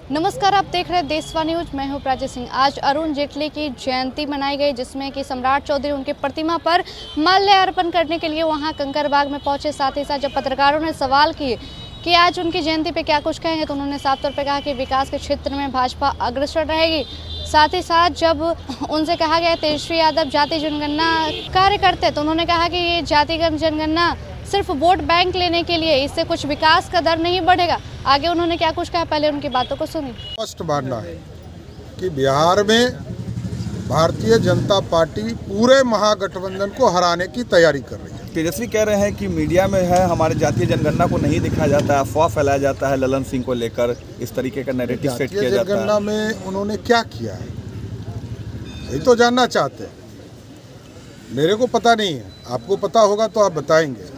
नमस्कार, आप देख रहे हैं देशवा न्यूज। मैं हूं प्राची सिंह। आज अरुण जेटली की जयंती मनाई गई, जिसमें कि सम्राट चौधरी उनकी प्रतिमा पर माल्यार्पण करने के लिए वहां कंकरबाग में पहुंचे। साथ ही साथ जब पत्रकारों ने सवाल किए कि आज उनकी जयंती पे क्या कुछ कहेंगे, तो उन्होंने साफ तौर पे कहा कि विकास के क्षेत्र में भाजपा अग्रसर रहेगी। साथ ही साथ जब उनसे कहा गया तेजस्वी यादव जाति जनगणना कार्य करते, तो उन्होंने कहा कि ये जातिगत जनगणना सिर्फ वोट बैंक लेने के लिए, इससे कुछ विकास का दर नहीं बढ़ेगा। आगे उन्होंने क्या कुछ कहा, पहले उनकी बातों को सुनिए। स्पष्ट मानना है कि बिहार में भारतीय जनता पार्टी पूरे महागठबंधन को हराने की तैयारी कर रही है। तेजस्वी कह रहे हैं कि मीडिया में है हमारे जातीय जनगणना को नहीं दिखाया जाता है, अफवाह फैलाया जाता है ललन सिंह को लेकर, इस तरीके का नैरेटिव सेट किया जाता है। जनगणना में उन्होंने क्या किया है, यही तो जानना चाहते हैं। मेरे को पता नहीं है, आपको पता होगा तो आप बताएंगे।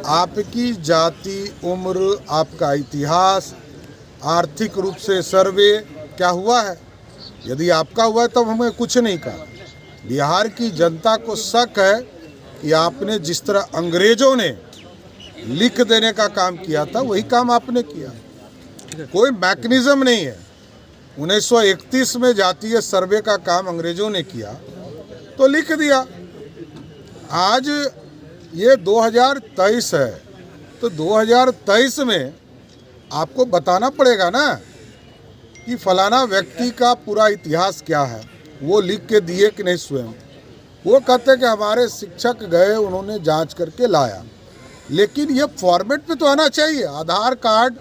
आपकी जाति, उम्र, आपका इतिहास, आर्थिक रूप से सर्वे क्या हुआ है? यदि आपका हुआ है तब हमें कुछ नहीं कहा। बिहार की जनता को शक है कि आपने जिस तरह अंग्रेजों ने लिख देने का काम किया था, वही काम आपने किया। कोई मैकेनिज्म नहीं है। 1931 में जातीय सर्वे का काम अंग्रेजों ने किया तो लिख दिया। आज ये 2023 है, तो 2023 में आपको बताना पड़ेगा ना कि फलाना व्यक्ति का पूरा इतिहास क्या है। वो लिख के दिए कि नहीं स्वयं? वो कहते कि हमारे शिक्षक गए, उन्होंने जांच करके लाया। लेकिन ये फॉर्मेट पे तो आना चाहिए। आधार कार्ड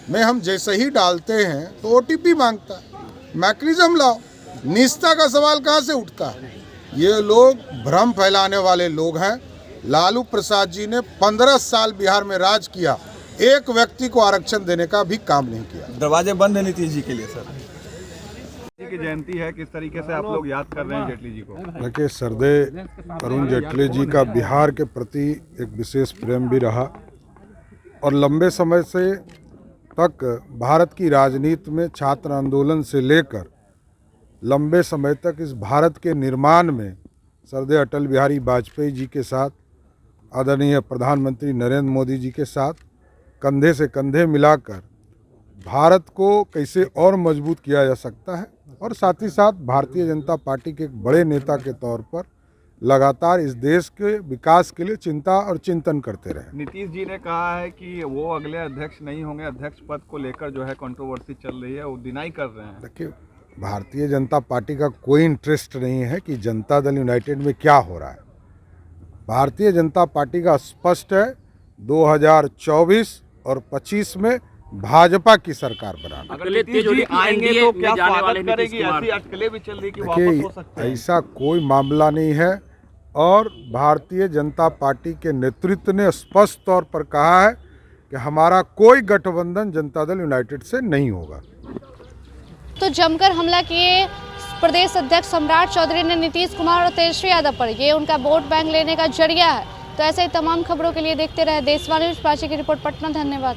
में हम जैसे ही डालते हैं तो OTP मांगता है। मैकेनिज्म लाओ। निजता का सवाल कहाँ से उठता है? ये लोग भ्रम फैलाने वाले लोग हैं। लालू प्रसाद जी ने 15 साल बिहार में राज किया, एक व्यक्ति को आरक्षण देने का भी काम नहीं किया। दरवाजे बंद है नीतीश जी के लिए। सर की जयंती है, किस तरीके से आप लोग याद कर रहे हैं जेटली जी को? देखिए, श्रद्धेय अरुण जेटली जी का बिहार के प्रति एक विशेष प्रेम भी रहा और लंबे समय से तक भारत की राजनीति में छात्र आंदोलन से लेकर लंबे समय तक इस भारत के निर्माण में श्रद्धेय अटल बिहारी वाजपेयी जी के साथ, आदरणीय प्रधानमंत्री नरेंद्र मोदी जी के साथ कंधे से कंधे मिलाकर भारत को कैसे और मजबूत किया जा सकता है, और साथ ही साथ भारतीय जनता पार्टी के एक बड़े नेता के तौर पर लगातार इस देश के विकास के लिए चिंता और चिंतन करते रहे। नीतीश जी ने कहा है कि वो अगले अध्यक्ष नहीं होंगे, अध्यक्ष पद को लेकर जो है कंट्रोवर्सी चल रही है, वो डिनाई कर रहे हैं। देखिए, भारतीय जनता पार्टी का कोई इंटरेस्ट नहीं है कि जनता दल यूनाइटेड में क्या हो रहा है। भारतीय जनता पार्टी का स्पष्ट है 2024 और 25 में भाजपा की सरकार बनाना। अगर नीतीश जी आएंगे तो क्या स्वागत करेगी? ऐसी अटकलें भी चल रही कि वापस हो सकते हैं। ऐसा कोई मामला नहीं है और भारतीय जनता पार्टी के नेतृत्व ने स्पष्ट तौर पर कहा है कि हमारा कोई गठबंधन जनता दल यूनाइटेड से नहीं होगा। तो जमकर हमला किए प्रदेश अध्यक्ष सम्राट चौधरी ने नीतीश कुमार और तेजस्वी यादव पर। ये उनका वोट बैंक लेने का जरिया है। तो ऐसे ही तमाम खबरों के लिए देखते रहे देशवा न्यूज। प्राची की रिपोर्ट, पटना। धन्यवाद।